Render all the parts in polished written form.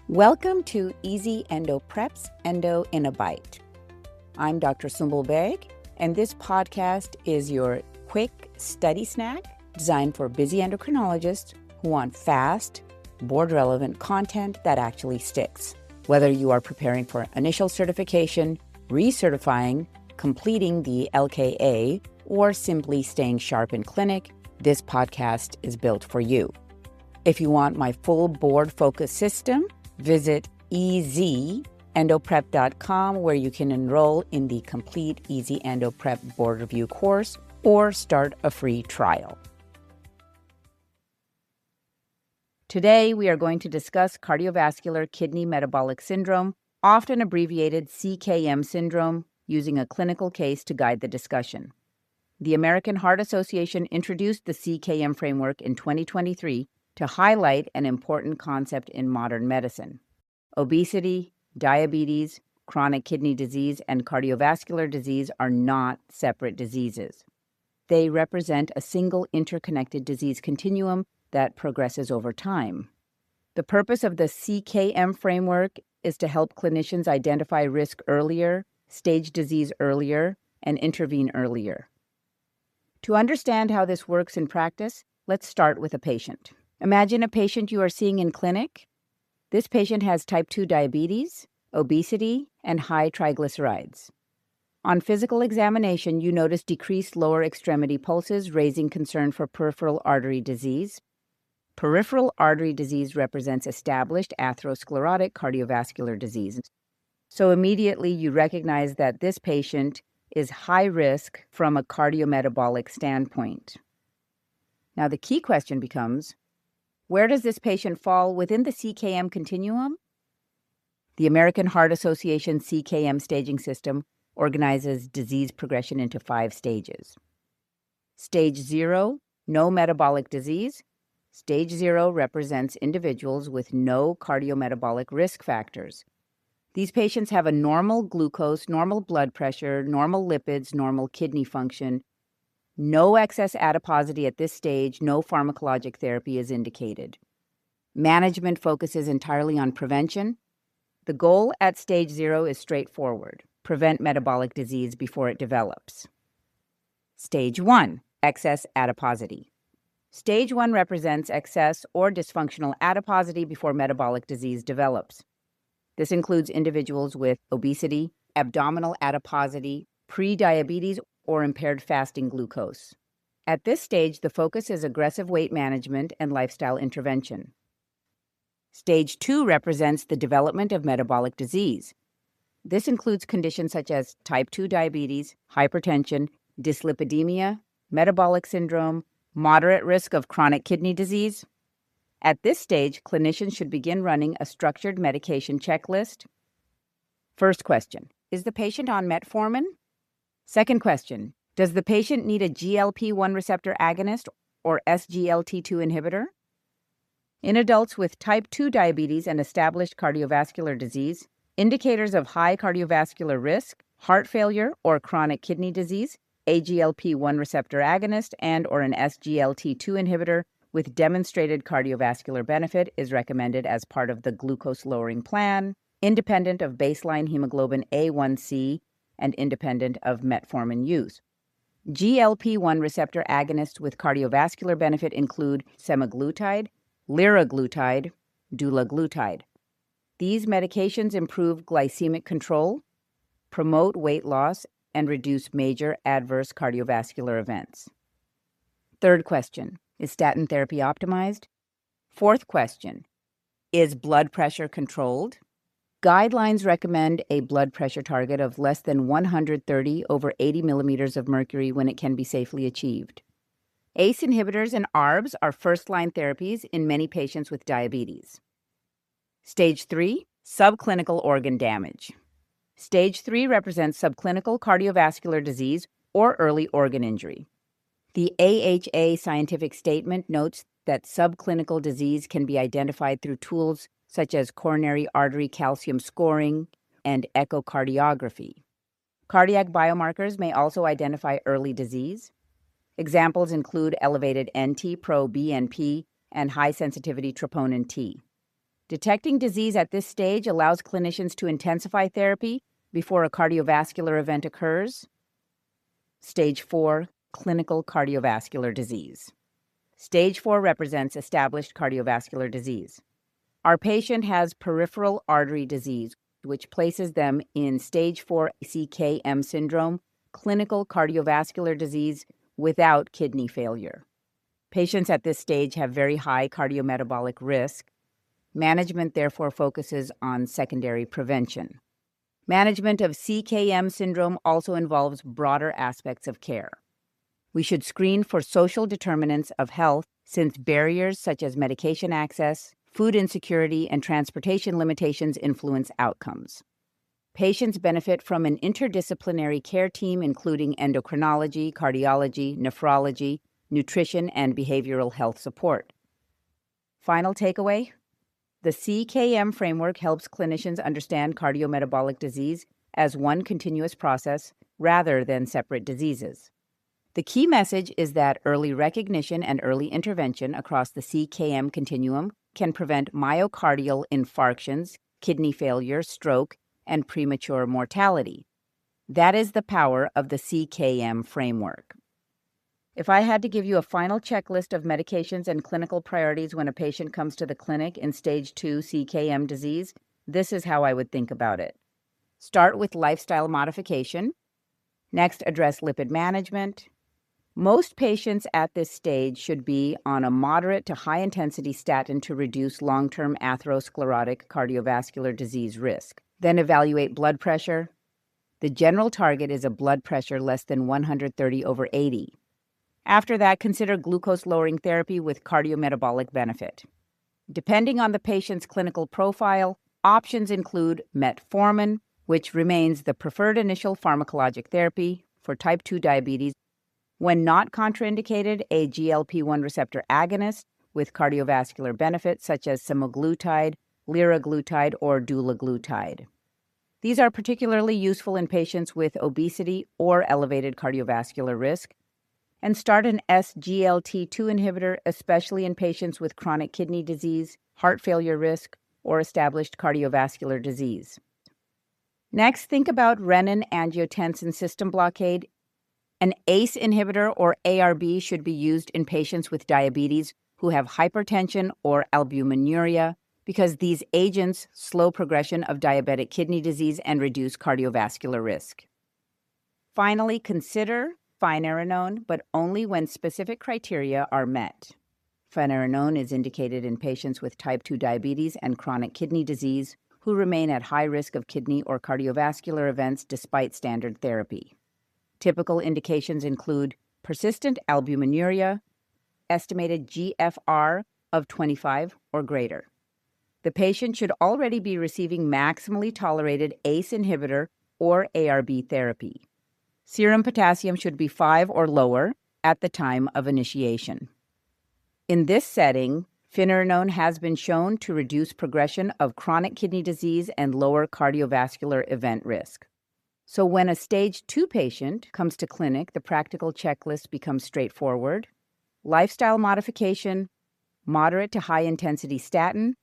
Welcome to Easy Endo Preps Endo in a Bite. I'm Dr. Sumbul Beg, and this podcast is your quick study snack designed for busy endocrinologists who want fast, board-relevant content that actually sticks. Whether you are preparing for initial certification, recertifying, completing the LKA, or simply staying sharp in clinic, this podcast is built for you. If you want my full board-focused system, visit easendoprep.com where you can enroll in the complete Easy Endo Prep Board Review course or start a free trial. Today, we are going to discuss cardiovascular kidney metabolic syndrome, often abbreviated CKM syndrome, using a clinical case to guide the discussion. The American Heart Association introduced the CKM framework in 2023 to highlight an important concept in modern medicine. Obesity, diabetes, chronic kidney disease, and cardiovascular disease are not separate diseases. They represent a single interconnected disease continuum that progresses over time. The purpose of the CKM framework is to help clinicians identify risk earlier, stage disease earlier, and intervene earlier. To understand how this works in practice, let's start with a patient. Imagine a patient you are seeing in clinic. This patient has type 2 diabetes, obesity, and high triglycerides. On physical examination, you notice decreased lower extremity pulses, raising concern for peripheral artery disease. Peripheral artery disease represents established atherosclerotic cardiovascular disease. So immediately you recognize that this patient is high risk from a cardiometabolic standpoint. Now the key question becomes, where does this patient fall within the CKM continuum? The American Heart Association CKM staging system organizes disease progression into 5 stages. Stage 0, no metabolic disease. Stage 0 represents individuals with no cardiometabolic risk factors. These patients have a normal glucose, normal blood pressure, normal lipids, normal kidney function. No excess adiposity at this stage, no pharmacologic therapy is indicated. Management focuses entirely on prevention. The goal at stage 0 is straightforward: prevent metabolic disease before it develops. Stage 1, excess adiposity. Stage 1 represents excess or dysfunctional adiposity before metabolic disease develops. This includes individuals with obesity, abdominal adiposity, pre-diabetes, or impaired fasting glucose. At this stage, the focus is aggressive weight management and lifestyle intervention. Stage 2 represents the development of metabolic disease. This includes conditions such as type 2 diabetes, hypertension, dyslipidemia, metabolic syndrome, moderate risk of chronic kidney disease. At this stage, clinicians should begin running a structured medication checklist. First question, is the patient on metformin? Second question, does the patient need a GLP-1 receptor agonist or SGLT2 inhibitor? In adults with type 2 diabetes and established cardiovascular disease, indicators of high cardiovascular risk, heart failure, or chronic kidney disease, a GLP-1 receptor agonist and or an SGLT2 inhibitor with demonstrated cardiovascular benefit is recommended as part of the glucose-lowering plan, independent of baseline hemoglobin A1C and independent of metformin use. GLP-1 receptor agonists with cardiovascular benefit include semaglutide, liraglutide, dulaglutide. These medications improve glycemic control, promote weight loss, and reduce major adverse cardiovascular events. Third question, is statin therapy optimized? Fourth question, is blood pressure controlled? Guidelines recommend a blood pressure target of less than 130 over 80 millimeters of mercury when it can be safely achieved. ACE inhibitors and ARBs are first-line therapies in many patients with diabetes. Stage 3, subclinical organ damage. Stage 3 represents subclinical cardiovascular disease or early organ injury. The AHA scientific statement notes that subclinical disease can be identified through tools such as coronary artery calcium scoring and echocardiography. Cardiac biomarkers may also identify early disease. Examples include elevated NT-proBNP and high-sensitivity troponin T. Detecting disease at this stage allows clinicians to intensify therapy before a cardiovascular event occurs. Stage 4, clinical cardiovascular disease. Stage 4 represents established cardiovascular disease. Our patient has peripheral artery disease, which places them in stage 4 CKM syndrome, clinical cardiovascular disease without kidney failure. Patients at this stage have very high cardiometabolic risk. Management therefore focuses on secondary prevention. Management of CKM syndrome also involves broader aspects of care. We should screen for social determinants of health since barriers such as medication access, food insecurity, and transportation limitations influence outcomes. Patients benefit from an interdisciplinary care team including endocrinology, cardiology, nephrology, nutrition, and behavioral health support. Final takeaway: the CKM framework helps clinicians understand cardiometabolic disease as one continuous process rather than separate diseases. The key message is that early recognition and early intervention across the CKM continuum can prevent myocardial infarctions, kidney failure, stroke, and premature mortality. That is the power of the CKM framework. If I had to give you a final checklist of medications and clinical priorities when a patient comes to the clinic in stage 2 CKM disease, this is how I would think about it. Start with lifestyle modification. Next, address lipid management. Most patients at this stage should be on a moderate to high-intensity statin to reduce long-term atherosclerotic cardiovascular disease risk. Then evaluate blood pressure. The general target is a blood pressure less than 130/80. After that, consider glucose-lowering therapy with cardiometabolic benefit. Depending on the patient's clinical profile, options include metformin, which remains the preferred initial pharmacologic therapy for type 2 diabetes. When not contraindicated, a GLP-1 receptor agonist with cardiovascular benefits such as semaglutide, liraglutide, or dulaglutide. These are particularly useful in patients with obesity or elevated cardiovascular risk. And start an SGLT2 inhibitor, especially in patients with chronic kidney disease, heart failure risk, or established cardiovascular disease. Next, think about renin angiotensin system blockade. An ACE inhibitor or ARB should be used in patients with diabetes who have hypertension or albuminuria because these agents slow progression of diabetic kidney disease and reduce cardiovascular risk. Finally, consider finerenone, but only when specific criteria are met. Finerenone is indicated in patients with type 2 diabetes and chronic kidney disease who remain at high risk of kidney or cardiovascular events despite standard therapy. Typical indications include persistent albuminuria, estimated GFR of 25 or greater. The patient should already be receiving maximally tolerated ACE inhibitor or ARB therapy. Serum potassium should be 5 or lower at the time of initiation. In this setting, finerenone has been shown to reduce progression of chronic kidney disease and lower cardiovascular event risk. So when a stage 2 patient comes to clinic, the practical checklist becomes straightforward. Lifestyle modification, moderate to high-intensity statin,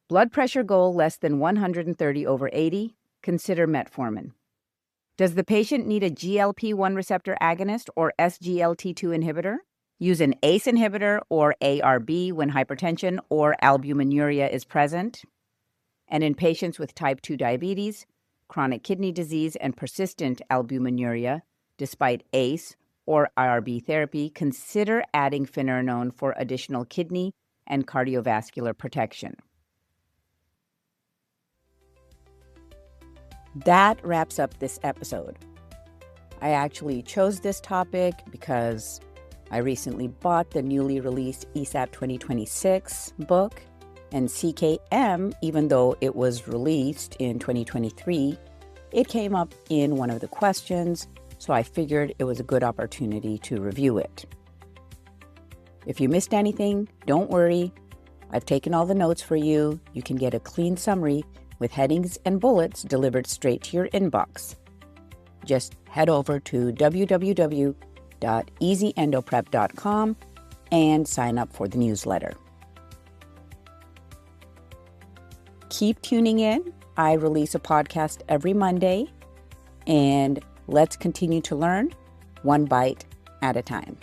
blood pressure goal less than 130/80, consider metformin. Does the patient need a GLP-1 receptor agonist or SGLT2 inhibitor? Use an ACE inhibitor or ARB when hypertension or albuminuria is present. And in patients with type 2 diabetes, chronic kidney disease, and persistent albuminuria, despite ACE or ARB therapy, consider adding finerenone for additional kidney and cardiovascular protection. That wraps up this episode. I actually chose this topic because I recently bought the newly released ESAP 2026 book, and CKM, even though it was released in 2023, it came up in one of the questions, so I figured it was a good opportunity to review it. If you missed anything, don't worry. I've taken all the notes for you. You can get a clean summary with headings and bullets delivered straight to your inbox. Just head over to www.easyendoprep.com and sign up for the newsletter. Keep tuning in. I release a podcast every Monday, and let's continue to learn one bite at a time.